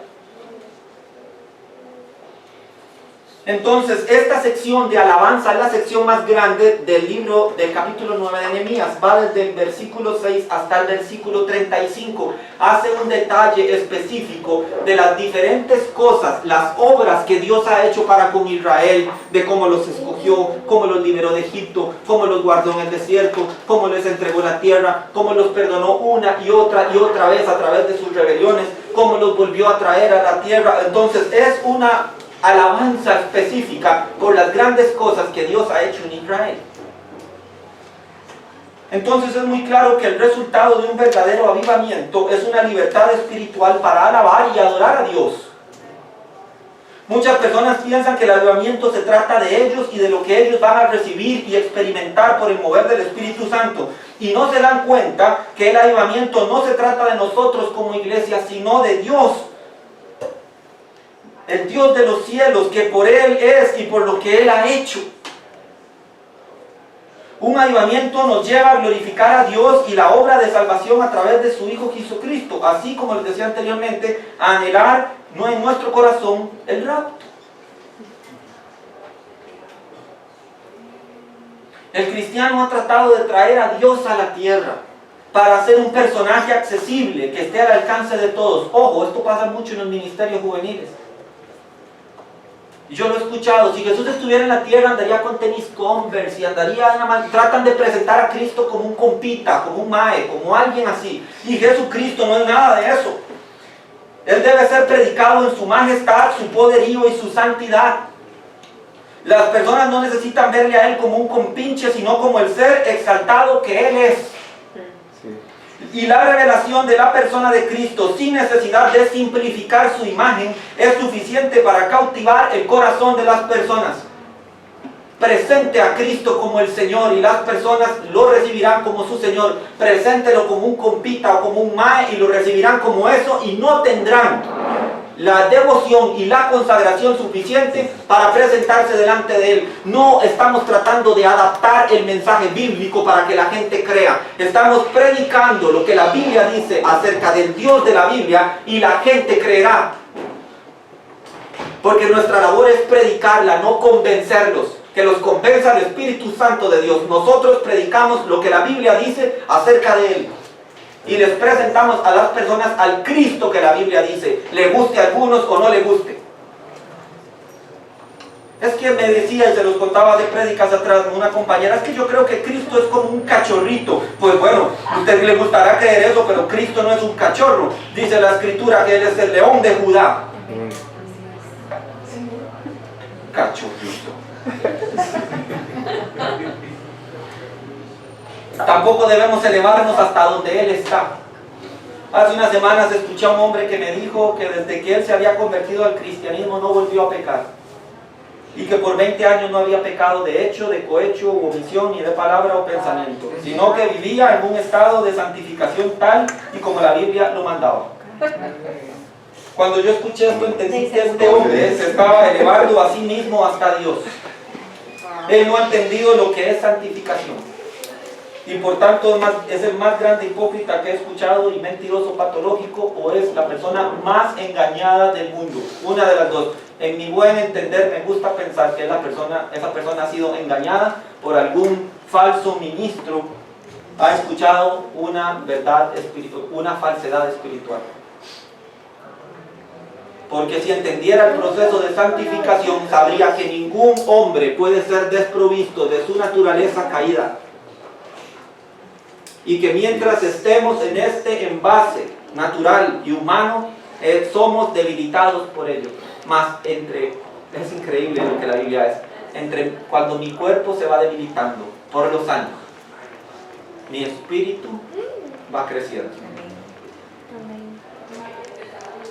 Entonces, esta sección de alabanza es la sección más grande del libro del capítulo 9 de Nehemías. Va desde el versículo 6 hasta el versículo 35. Hace un detalle específico de las diferentes cosas, las obras que Dios ha hecho para con Israel, de cómo los escogió, cómo los liberó de Egipto, cómo los guardó en el desierto, cómo les entregó la tierra, cómo los perdonó una y otra vez a través de sus rebeliones, cómo los volvió a traer a la tierra. Entonces, es una alabanza específica por las grandes cosas que Dios ha hecho en Israel. Entonces es muy claro que el resultado de un verdadero avivamiento es una libertad espiritual para alabar y adorar a Dios. Muchas personas piensan que el avivamiento se trata de ellos y de lo que ellos van a recibir y experimentar por el mover del Espíritu Santo, y no se dan cuenta que el avivamiento no se trata de nosotros como iglesia, sino de Dios. el Dios de los cielos, que por Él es y por lo que Él ha hecho. Un avivamiento nos lleva a glorificar a Dios y la obra de salvación a través de su Hijo Jesucristo, así como les decía anteriormente, a anhelar no en nuestro corazón el rapto. El cristiano ha tratado de traer a Dios a la tierra para ser un personaje accesible, que esté al alcance de todos. Ojo, esto pasa mucho en los ministerios juveniles. Y yo lo he escuchado, si Jesús estuviera en la tierra andaría con tenis Converse y andaría, tratan de presentar a Cristo como un compita, como un mae, como alguien así. Y Jesucristo no es nada de eso. Él debe ser predicado en su majestad, su poderío y su santidad. Las personas no necesitan verle a Él como un compinche, sino como el ser exaltado que Él es. Y la revelación de la persona de Cristo, sin necesidad de simplificar su imagen, es suficiente para cautivar el corazón de las personas. Presente a Cristo como el Señor y las personas lo recibirán como su Señor. Preséntelo como un compita o como un mae y lo recibirán como eso, y no tendrán la devoción y la consagración suficiente para presentarse delante de Él. No estamos tratando de adaptar el mensaje bíblico para que la gente crea. Estamos predicando lo que la Biblia dice acerca del Dios de la Biblia, y la gente creerá. Porque nuestra labor es predicarla, no convencerlos. Que los convenza el Espíritu Santo de Dios. Nosotros predicamos lo que la Biblia dice acerca de Él. Y les presentamos a las personas al Cristo que la Biblia dice, le guste a algunos o no le guste. Es que me decía, y se los contaba de prédicas atrás, una compañera, es que yo creo que Cristo es como un cachorrito. Pues bueno, a usted le gustará creer eso, pero Cristo no es un cachorro. Dice la Escritura que Él es el león de Judá. Cachorrito. Tampoco debemos elevarnos hasta donde Él está. Hace unas semanas escuché a un hombre que me dijo que desde que él se había convertido al cristianismo no volvió a pecar. Y que por 20 años no había pecado de hecho, de cohecho, u omisión, ni de palabra o pensamiento. Sino que vivía en un estado de santificación tal y como la Biblia lo mandaba. Cuando yo escuché esto entendí que este hombre se estaba elevando a sí mismo hasta Dios. Él no ha entendido lo que es santificación. Y por tanto es el más grande hipócrita que he escuchado y mentiroso patológico, o es la persona más engañada del mundo. Una de las dos. En mi buen entender me gusta pensar que esa persona ha sido engañada por algún falso ministro, ha escuchado una verdad espiritual, una falsedad espiritual. Porque si entendiera el proceso de santificación, sabría que ningún hombre puede ser desprovisto de su naturaleza caída. Y que mientras estemos en este envase natural y humano, somos debilitados por ello. Mas es increíble lo que la Biblia es, cuando mi cuerpo se va debilitando por los años, mi espíritu va creciendo.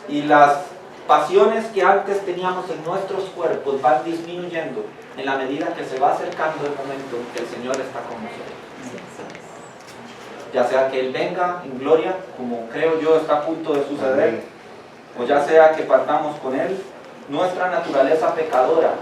Y las pasiones que antes teníamos en nuestros cuerpos van disminuyendo en la medida que se va acercando el momento en que el Señor está con nosotros. Ya sea que Él venga en gloria, como creo yo está a punto de suceder, o ya sea que partamos con Él, nuestra naturaleza pecadora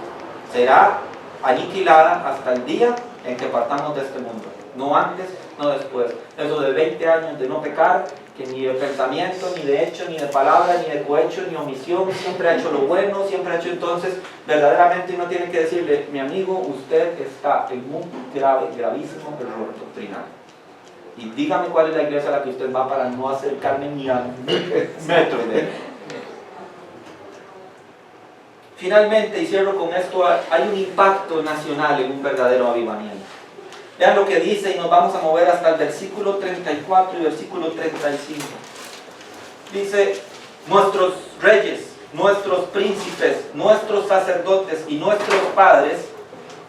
será aniquilada hasta el día en que partamos de este mundo. No antes, no después. Eso de 20 años de no pecar, que ni de pensamiento, ni de hecho, ni de palabra, ni de cohecho, ni omisión, siempre ha hecho lo bueno, siempre ha hecho. Entonces, verdaderamente uno tiene que decirle, mi amigo, usted está en un gravísimo error doctrinal. Y dígame cuál es la iglesia a la que usted va para no acercarme ni a metros de él. Finalmente, y cierro con esto, hay un impacto nacional en un verdadero avivamiento. Vean lo que dice, y nos vamos a mover hasta el versículo 34 y versículo 35. Dice, nuestros reyes, nuestros príncipes, nuestros sacerdotes y nuestros padres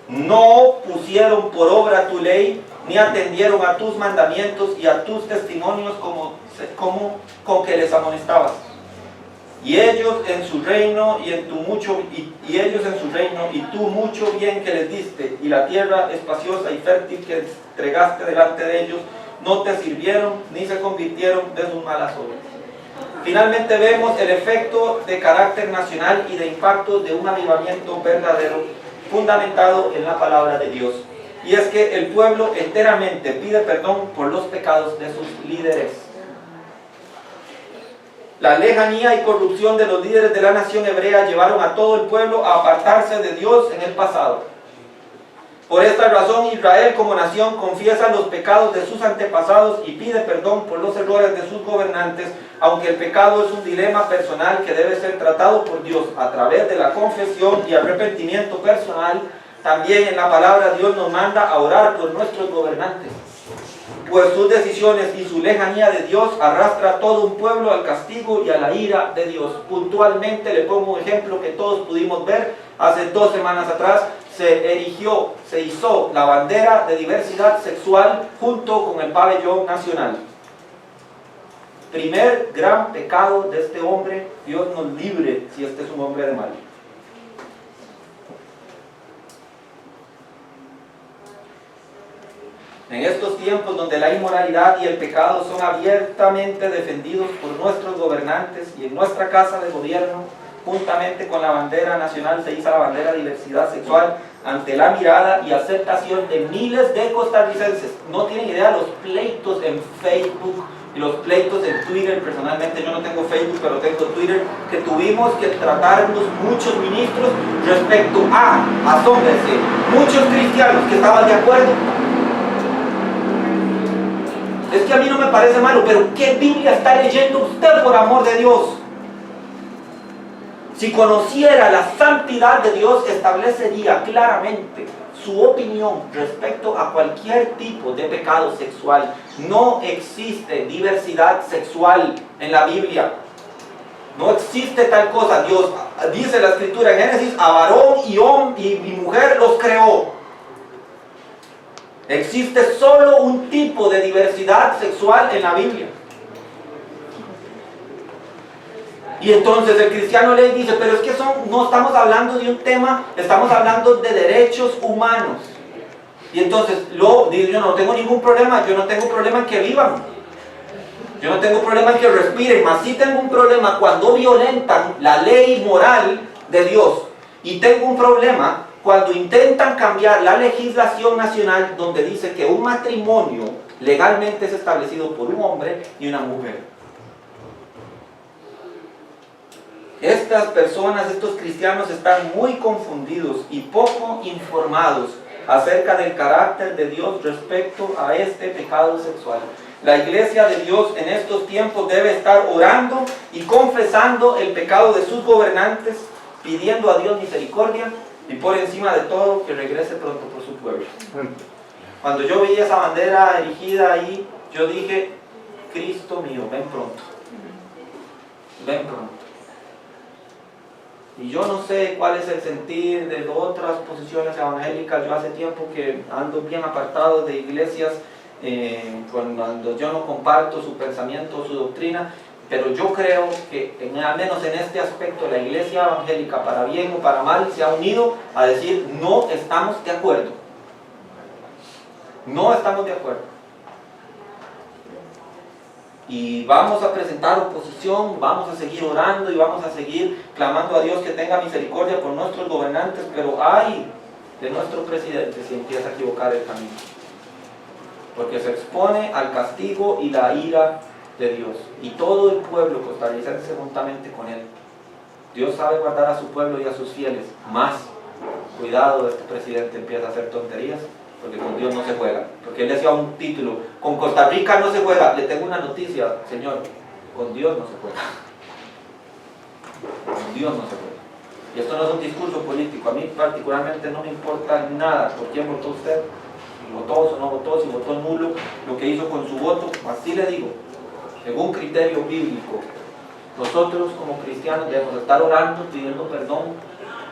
no pusieron por obra tu ley, ni atendieron a tus mandamientos y a tus testimonios con que les amonestabas. Y ellos en su reino y tú mucho bien que les diste, y la tierra espaciosa y fértil que entregaste delante de ellos, no te sirvieron ni se convirtieron de sus malas obras. Finalmente vemos el efecto de carácter nacional y de impacto de un avivamiento verdadero fundamentado en la palabra de Dios. Y es que el pueblo enteramente pide perdón por los pecados de sus líderes. La lejanía y corrupción de los líderes de la nación hebrea llevaron a todo el pueblo a apartarse de Dios en el pasado. Por esta razón, Israel como nación confiesa los pecados de sus antepasados y pide perdón por los errores de sus gobernantes, aunque el pecado es un dilema personal que debe ser tratado por Dios a través de la confesión y arrepentimiento personal. También en la palabra Dios nos manda a orar por nuestros gobernantes, pues sus decisiones y su lejanía de Dios arrastra a todo un pueblo al castigo y a la ira de Dios. Puntualmente le pongo un ejemplo que todos pudimos ver hace 2 semanas atrás. Se izó la bandera de diversidad sexual junto con el pabellón nacional. Primer gran pecado de este hombre. Dios nos libre si este es un hombre de mal. En estos tiempos donde la inmoralidad y el pecado son abiertamente defendidos por nuestros gobernantes y en nuestra casa de gobierno, juntamente con la bandera nacional se iza la bandera de diversidad sexual ante la mirada y aceptación de miles de costarricenses. No tienen idea los pleitos en Facebook y los pleitos en Twitter. Personalmente yo no tengo Facebook, pero tengo Twitter, que tuvimos que tratarnos muchos ministros respecto a, asómbrense, muchos cristianos que estaban de acuerdo. Es que a mí no me parece malo, pero ¿qué Biblia está leyendo usted, por amor de Dios? Si conociera la santidad de Dios, establecería claramente su opinión respecto a cualquier tipo de pecado sexual. No existe diversidad sexual en la Biblia. No existe tal cosa. Dios, dice la Escritura en Génesis, a varón y mujer los creó. Existe solo un tipo de diversidad sexual en la Biblia. Y entonces el cristiano le dice, pero es que no estamos hablando de un tema, estamos hablando de derechos humanos. Y entonces dice, yo no tengo ningún problema, yo no tengo problema en que vivan. Yo no tengo problema en que respiren, mas sí tengo un problema cuando violentan la ley moral de Dios. Y tengo un problema cuando intentan cambiar la legislación nacional donde dice que un matrimonio legalmente es establecido por un hombre y una mujer. Estas personas, estos cristianos están muy confundidos y poco informados acerca del carácter de Dios respecto a este pecado sexual. La iglesia de Dios en estos tiempos debe estar orando y confesando el pecado de sus gobernantes, pidiendo a Dios misericordia y por encima de todo que regrese pronto por su pueblo. Cuando yo vi esa bandera erigida ahí, yo dije, Cristo mío, ven pronto. Ven pronto. Y yo no sé cuál es el sentir de otras posiciones evangélicas. Yo hace tiempo que ando bien apartado de iglesias cuando yo no comparto su pensamiento o su doctrina, pero yo creo que al menos en este aspecto la iglesia evangélica, para bien o para mal, se ha unido a decir no estamos de acuerdo. No estamos de acuerdo. Y vamos a presentar oposición, vamos a seguir orando y vamos a seguir clamando a Dios que tenga misericordia por nuestros gobernantes, pero ay de nuestro presidente si empieza a equivocar el camino, porque se expone al castigo y la ira de Dios y todo el pueblo costarricense juntamente con él. Dios sabe guardar a su pueblo y a sus fieles, más cuidado, este presidente empieza a hacer tonterías, porque con Dios no se juega. Porque él decía un título, con Costa Rica no se juega. Le tengo una noticia, señor, con Dios no se juega. Con Dios no se juega. Y esto no es un discurso político. A mí particularmente no me importa nada por quién votó usted, si votó o no votó, si votó nulo, lo que hizo con su voto. Así le digo, según criterio bíblico, nosotros como cristianos debemos estar orando, pidiendo perdón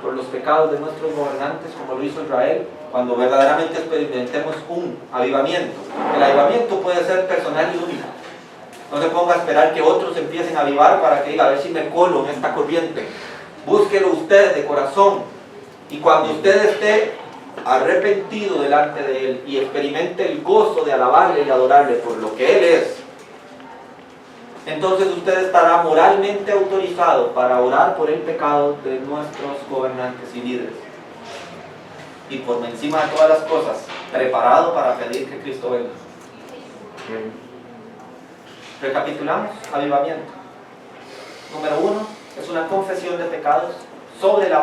por los pecados de nuestros gobernantes, como lo hizo Israel, cuando verdaderamente experimentemos un avivamiento. El avivamiento puede ser personal y único. No se ponga a esperar que otros empiecen a avivar para que diga, a ver si me colo en esta corriente. Búsquelo usted de corazón. Y cuando usted esté arrepentido delante de Él y experimente el gozo de alabarle y adorarle por lo que Él es, entonces usted estará moralmente autorizado para orar por el pecado de nuestros gobernantes y líderes. Y por encima de todas las cosas, preparado para pedir que Cristo venga. Recapitulamos, avivamiento. Número 1, es una confesión de pecados sobre la